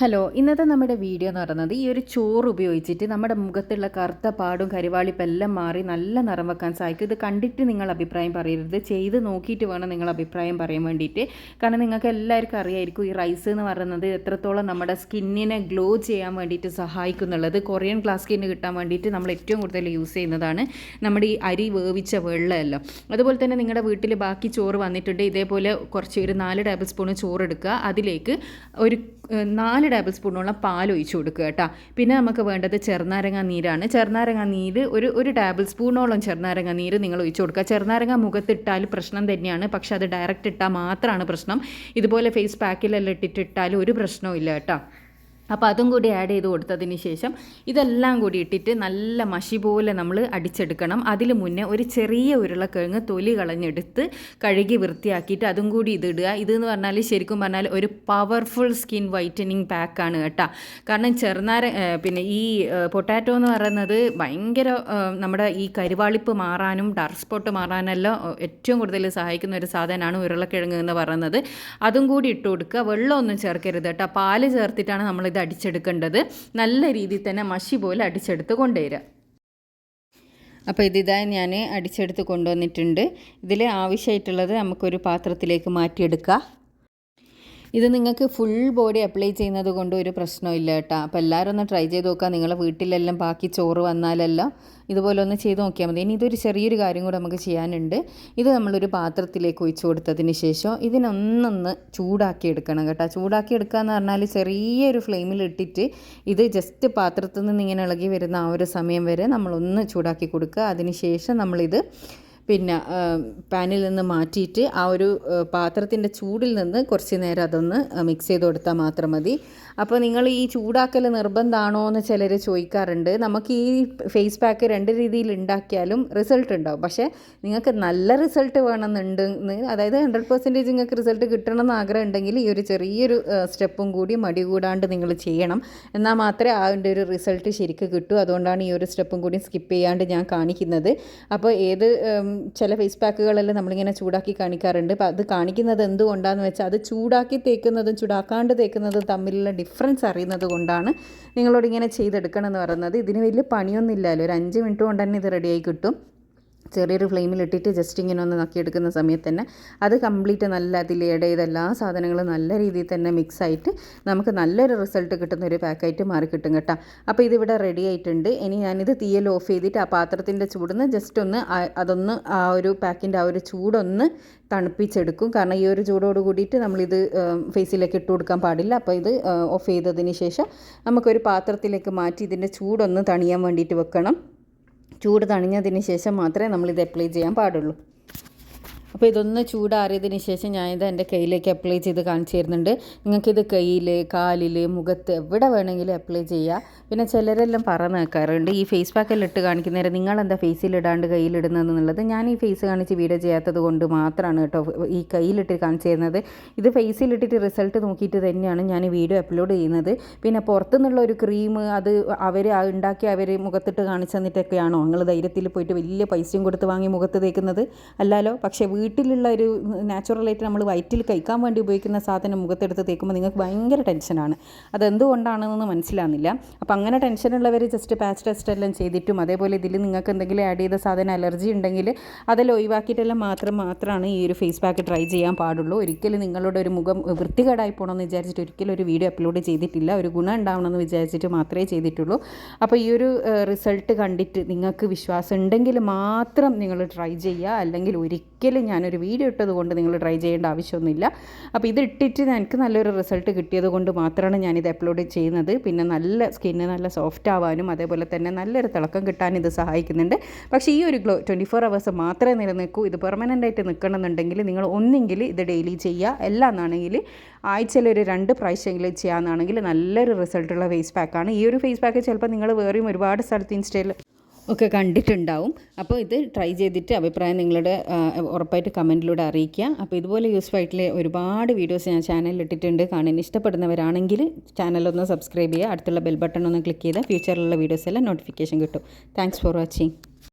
Hello, ഇന്നത്തെ നമ്മുടെ video എന്ന് പറയുന്നത് ഈ ഒരു ചോറ് ഉപയോഗിച്ചിട്ട് നമ്മുടെ മുഖത്തുള്ള കറുത്ത പാടും കരിവാളിപ്പം എല്ലാം മാറി നല്ല നിറം വെക്കാൻ സഹായിക്കും. ഇത് കണ്ടിട്ട് നിങ്ങൾ അഭിപ്രായം പറയരുത്, ചെയ്ത് നോക്കിയിട്ട് വേണം നിങ്ങൾ അഭിപ്രായം പറയാൻ വേണ്ടിയിട്ട്. കാരണം നിങ്ങൾക്ക് എല്ലാവർക്കും അറിയായിരിക്കും ഈ റൈസ് എന്ന് പറയുന്നത് എത്രത്തോളം നമ്മുടെ സ്കിന്നിനെ ഗ്ലോ ചെയ്യാൻ വേണ്ടിയിട്ട് സഹായിക്കുന്നുള്ളത്. കൊറിയൻ ഗ്ലാസ് സ്കിന്ന് കിട്ടാൻ വേണ്ടിയിട്ട് നമ്മൾ ഏറ്റവും കൂടുതൽ യൂസ് ചെയ്യുന്നതാണ് നമ്മുടെ ഈ അരി വേവിച്ച വെള്ളമല്ലോ. അതുപോലെ തന്നെ നിങ്ങളുടെ വീട്ടിൽ ബാക്കി ചോറ് വന്നിട്ടുണ്ട്, ഇതേപോലെ കുറച്ച് ഒരു 4 ടേബിൾ സ്പൂൺ ചോറ് എടുക്കുക, അതിലേക്ക് ഒരു 4 ടേബിൾ സ്പൂണോളം പാൽ ഒഴിച്ചു കൊടുക്കുക കേട്ടോ. പിന്നെ നമുക്ക് വേണ്ടത് ചെറുനാരങ്ങ നീരാണ്. ചെറുനാരങ്ങ നീര് ഒരു ടേബിൾ സ്പൂണോളം ചെറുനാരങ്ങ നീര് നിങ്ങൾ ഒഴിച്ചു കൊടുക്കുക. ചെറുനാരങ്ങ മുഖത്തിട്ടാൽ പ്രശ്നം തന്നെയാണ്, പക്ഷെ അത് ഡയറക്റ്റ് ഇട്ടാൽ മാത്രമാണ് പ്രശ്നം. ഇതുപോലെ ഫേസ് പാക്കിലെല്ലാം ഇട്ടിട്ടാൽ ഒരു പ്രശ്നവും ഇല്ല കേട്ടോ. അപ്പോൾ അതും കൂടി ആഡ് ചെയ്ത് കൊടുത്തതിന് ശേഷം ഇതെല്ലാം കൂടി ഇട്ടിട്ട് നല്ല മഷി പോലെ നമ്മൾ അടിച്ചെടുക്കണം. അതിൽ മുന്നേ ഒരു ചെറിയ ഉരുളക്കിഴങ്ങ് തൊലി കളഞ്ഞെടുത്ത് കഴുകി വൃത്തിയാക്കിയിട്ട് അതും കൂടി ഇതിടുക. ഇതെന്ന് പറഞ്ഞാൽ ശരിക്കും പറഞ്ഞാൽ ഒരു പവർഫുൾ സ്കിൻ വൈറ്റനിങ് പാക്കാണ് കേട്ടോ. കാരണം പിന്നെ ഈ പൊട്ടാറ്റോ എന്ന് പറയുന്നത് ഭയങ്കര നമ്മുടെ ഈ കരിവാളിപ്പ് മാറാനും ഡാർക്ക് സ്പോട്ട് മാറാനെല്ലാം ഏറ്റവും കൂടുതൽ സഹായിക്കുന്ന ഒരു സാധനമാണ് ഉരുളക്കിഴങ്ങ് എന്ന് പറയുന്നത്. അതും കൂടി ഇട്ട് കൊടുക്കുക. വെള്ളമൊന്നും ചേർക്കരുത് കേട്ടോ, പാല് ചേർത്തിട്ടാണ് നമ്മളിത് അടിച്ചെടുക്കേണ്ടത്. നല്ല രീതിയിൽ തന്നെ മഷി പോലെ അടിച്ചെടുത്ത് കൊണ്ടുവരിക. അപ്പോൾ ഇതിതായി ഞാൻ അടിച്ചെടുത്ത് കൊണ്ടുവന്നിട്ടുണ്ട്. ഇതിൽ ആവശ്യമായിട്ടുള്ളത് നമുക്കൊരു പാത്രത്തിലേക്ക് മാറ്റിയെടുക്കുക. ഇത് നിങ്ങൾക്ക് ഫുൾ ബോഡി അപ്ലൈ ചെയ്യുന്നത് കൊണ്ട് ഒരു പ്രശ്നമില്ല കേട്ടോ. അപ്പോൾ എല്ലാവരും ഒന്ന് ട്രൈ ചെയ്ത് നോക്കുക. നിങ്ങളെ വീട്ടിലെല്ലാം ബാക്കി ചോറ് വന്നാലെല്ലാം ഇതുപോലെ ഒന്ന് ചെയ്ത് നോക്കിയാൽ മതി. ഇനി ഇതൊരു ചെറിയൊരു കാര്യം കൂടെ നമുക്ക് ചെയ്യാനുണ്ട്. ഇത് നമ്മളൊരു പാത്രത്തിലേക്ക് ഒഴിച്ചു കൊടുത്തതിന് ശേഷം ഇതിനൊന്നൊന്ന് ചൂടാക്കി എടുക്കണം കേട്ടോ. ചൂടാക്കി എടുക്കുക എന്ന് പറഞ്ഞാൽ ചെറിയൊരു ഫ്ലെയിമിൽ ഇട്ടിട്ട് ഇത് ജസ്റ്റ് പാത്രത്തിൽ നിന്ന് ഇങ്ങനെ ഇളകി വരുന്ന ആ ഒരു സമയം വരെ നമ്മളൊന്ന് ചൂടാക്കി കൊടുക്കുക. അതിന് ശേഷം നമ്മളിത് പിന്നെ പാനിൽ നിന്ന് മാറ്റിയിട്ട് ആ ഒരു പാത്രത്തിൻ്റെ ചൂടിൽ നിന്ന് കുറച്ച് നേരം അതൊന്ന് മിക്സ് ചെയ്ത് കൊടുത്താൽ മാത്രം മതി. അപ്പോൾ നിങ്ങൾ ഈ ചൂടാക്കൽ നിർബന്ധമാണോ എന്ന് ചിലർ ചോദിക്കാറുണ്ട്. നമുക്ക് ഈ ഫേസ് പാക്ക് 2 രീതിയിൽ ഉണ്ടാക്കിയാലും റിസൾട്ട് ഉണ്ടാവും. പക്ഷേ നിങ്ങൾക്ക് നല്ല റിസൾട്ട് വേണമെന്നുണ്ടെന്ന്, അതായത് 100% നിങ്ങൾക്ക് റിസൾട്ട് കിട്ടണമെന്ന് ആഗ്രഹം ഉണ്ടെങ്കിൽ ഈ ഒരു ചെറിയൊരു സ്റ്റെപ്പും കൂടി മടി കൂടാണ്ട് നിങ്ങൾ ചെയ്യണം. എന്നാൽ മാത്രമേ അതിൻ്റെ ഒരു റിസൾട്ട് ശരിക്കും കിട്ടൂ. അതുകൊണ്ടാണ് ഈ ഒരു സ്റ്റെപ്പും കൂടി സ്കിപ്പ് ചെയ്യാണ്ട് ഞാൻ കാണിക്കുന്നത്. അപ്പോൾ ചില ഫേസ് പാക്കുകളെല്ലാം നമ്മളിങ്ങനെ ചൂടാക്കി കാണിക്കാറുണ്ട്. അപ്പോൾ അത് കാണിക്കുന്നത് എന്തുകൊണ്ടാണെന്ന് വെച്ചാൽ അത് ചൂടാക്കി തേക്കുന്നതും ചൂടാക്കാണ്ട് തേക്കുന്നതും തമ്മിലുള്ള ഡിഫറൻസ് അറിയുന്നത് കൊണ്ടാണ് നിങ്ങളോട് ഇങ്ങനെ ചെയ്തെടുക്കണം എന്ന് പറയുന്നത്. ഇതിന് വലിയ പണിയൊന്നും ഇല്ലല്ലോ, ഒരു 5 മിനിറ്റ് കൊണ്ട് തന്നെ ഇത് റെഡിയായി കിട്ടും. ചെറിയൊരു ഫ്ലെയിമിലിട്ടിട്ട് ജസ്റ്റ് ഇങ്ങനെ ഒന്ന് നക്കിയെടുക്കുന്ന സമയത്ത് തന്നെ അത് കംപ്ലീറ്റ് നല്ല അതിൽ ആഡ് ചെയ്ത എല്ലാ സാധനങ്ങളും നല്ല രീതിയിൽ തന്നെ മിക്സായിട്ട് നമുക്ക് നല്ലൊരു റിസൾട്ട് കിട്ടുന്ന ഒരു പാക്കായിട്ട് മാറി കിട്ടും കേട്ടോ. അപ്പോൾ ഇതിവിടെ റെഡി ആയിട്ടുണ്ട്. ഇനി ഞാനിത് തീയിൽ ഓഫ് ചെയ്തിട്ട് ആ പാത്രത്തിൻ്റെ ചൂടിന്ന് ജസ്റ്റ് ഒന്ന് അതൊന്ന് ആ ഒരു പാക്കിൻ്റെ ആ ഒരു ചൂടൊന്ന് തണുപ്പിച്ചെടുക്കും. കാരണം ഈ ഒരു ചൂടോട് കൂടിയിട്ട് നമ്മളിത് ഫേസിലേക്ക് ഇട്ട് കൊടുക്കാൻ പാടില്ല. അപ്പോൾ ഇത് ഓഫ് ചെയ്തതിന് ശേഷം നമുക്കൊരു പാത്രത്തിലേക്ക് മാറ്റി ഇതിൻ്റെ ചൂടൊന്ന് തണിയാൻ വേണ്ടിയിട്ട് വെക്കണം. ചൂട് തണിഞ്ഞതിന് ശേഷം മാത്രമേ നമ്മളിത് അപ്ലൈ ചെയ്യാൻ പാടുള്ളൂ. അപ്പോൾ ഇതൊന്ന് ചൂടാറിയതിന് ശേഷം ഞാനിത് എൻ്റെ കയ്യിലേക്ക് അപ്ലൈ ചെയ്ത് കാണിച്ചു തരുന്നുണ്ട്. നിങ്ങൾക്കിത് കയ്യിൽ, കാലിൽ, മുഖത്ത് എവിടെ വേണമെങ്കിലും അപ്ലൈ ചെയ്യുക. പിന്നെ ചിലരെല്ലാം പറഞ്ഞ് കേൾക്കാറുണ്ട് ഈ ഫേസ് പാക്കെല്ലാം ഇട്ട് കാണിക്കുന്നേരം നിങ്ങളെന്താ ഫേസിലിടാണ്ട് കയ്യിലിടുന്നതെന്നുള്ളത്. ഞാൻ ഈ ഫേസ് കാണിച്ച് വീഡിയോ ചെയ്യാത്തത് കൊണ്ട് മാത്രമാണ് കേട്ടോ ഈ കയ്യിലിട്ട് കാണിച്ചു തരുന്നത്. ഇത് ഫേസിലിട്ടിട്ട് റിസൾട്ട് നോക്കിയിട്ട് തന്നെയാണ് ഞാൻ വീഡിയോ അപ്ലോഡ് ചെയ്യുന്നത്. പിന്നെ പുറത്തുനിന്നുള്ള ഒരു ക്രീം അത് ഉണ്ടാക്കി അവർ മുഖത്തിട്ട് കാണിച്ചു തന്നിട്ടൊക്കെയാണോ നിങ്ങൾ ധൈര്യത്തിൽ പോയിട്ട് വലിയ പൈസയും കൊടുത്ത് വാങ്ങി മുഖത്ത് തേക്കുന്നത്? അല്ലല്ലോ. പക്ഷേ വീട്ടിലുള്ള ഒരു നാച്ചുറലായിട്ട് നമ്മൾ വയറ്റിൽ കഴിക്കാൻ വേണ്ടി ഉപയോഗിക്കുന്ന സാധനം മുഖത്തെടുത്ത് തേക്കുമ്പോൾ നിങ്ങൾക്ക് ഭയങ്കര ടെൻഷനാണ്. അതെന്തുകൊണ്ടാണെന്നൊന്നും മനസ്സിലാകുന്നില്ല. അപ്പോൾ അങ്ങനെ ടെൻഷനുള്ളവർ ജസ്റ്റ് പാച്ച് ടെസ്റ്റ് എല്ലാം ചെയ്തിട്ടും അതേപോലെ ഇതിൽ നിങ്ങൾക്ക് എന്തെങ്കിലും ആഡ് ചെയ്ത സാധനം അലർജി ഉണ്ടെങ്കിൽ അതെല്ലാം ഒഴിവാക്കിയിട്ടെല്ലാം മാത്രമാണ് ഈ ഒരു ഫേസ് പാക്ക് ട്രൈ ചെയ്യാൻ പാടുള്ളൂ. ഒരിക്കലും നിങ്ങളുടെ ഒരു മുഖം വൃത്തികേടായി പോകണമെന്ന് വിചാരിച്ചിട്ട് ഒരിക്കലും ഒരു വീഡിയോ അപ്ലോഡ് ചെയ്തിട്ടില്ല. ഒരു ഗുണം ഉണ്ടാവണമെന്ന് വിചാരിച്ചിട്ട് മാത്രമേ ചെയ്തിട്ടുള്ളൂ. അപ്പോൾ ഈ ഒരു റിസൾട്ട് കണ്ടിട്ട് നിങ്ങൾക്ക് വിശ്വാസം ഉണ്ടെങ്കിൽ മാത്രം നിങ്ങൾ ട്രൈ ചെയ്യുക. അല്ലെങ്കിൽ ഒരിക്കലും ഞാനൊരു വീഡിയോ ഇട്ടത് കൊണ്ട് നിങ്ങൾ ട്രൈ ചെയ്യേണ്ട ആവശ്യമൊന്നുമില്ല. അപ്പോൾ ഇത് ഇട്ടിട്ട് എനിക്ക് നല്ലൊരു റിസൾട്ട് കിട്ടിയത് കൊണ്ട് മാത്രമാണ് ഞാനിത് അപ്ലോഡ് ചെയ്യുന്നത്. പിന്നെ നല്ല സ്കിന്ന് നല്ല സോഫ്റ്റ് ആവാനും അതേപോലെ തന്നെ നല്ലൊരു തിളക്കം കിട്ടാനും ഇത് സഹായിക്കുന്നുണ്ട്. പക്ഷേ ഈ ഒരു ഗ്ലോ 24 hours മാത്രമേ നിലനിൽക്കൂ. ഇത് പെർമനൻ്റായിട്ട് നിൽക്കണമെന്നുണ്ടെങ്കിൽ നിങ്ങൾ ഒന്നെങ്കിൽ ഇത് ഡെയിലി ചെയ്യുക, എല്ലാന്നാണെങ്കിൽ ആഴ്ചയിൽ ഒരു 2 പ്രാവശ്യമെങ്കിലും ചെയ്യാമെന്നാണെങ്കിൽ നല്ലൊരു റിസൾട്ടുള്ള ഫേസ് പാക്കാണ്. ഈ ഒരു ഫേസ് പാക്ക് ചിലപ്പോൾ നിങ്ങൾ വേറെയും ഒരുപാട് സ്ഥലത്ത് ഇൻസ്റ്റയിൽ ഒക്കെ കണ്ടിട്ടുണ്ടാവും. അപ്പോൾ ഇത് ട്രൈ ചെയ്തിട്ട് അഭിപ്രായം നിങ്ങളുടെ ഉറപ്പായിട്ട് കമൻറ്റിലൂടെ അറിയിക്കുക. അപ്പോൾ ഇതുപോലെ യൂസ്ഫുൾ ആയിട്ടുള്ള ഒരുപാട് വീഡിയോസ് ഞാൻ ചാനലിൽ ഇട്ടിട്ടുണ്ട്. കാണാൻ ഇഷ്ടപ്പെടുന്നവരാണെങ്കിൽ ചാനലൊന്ന് സബ്സ്ക്രൈബ് ചെയ്യുക. അടുത്തുള്ള ബെൽ ബട്ടൺ ഒന്ന് ക്ലിക്ക് ചെയ്താൽ ഫ്യൂച്ചറിലുള്ള വീഡിയോസ് എല്ലാം നോട്ടിഫിക്കേഷൻ കിട്ടും. Thanks for watching.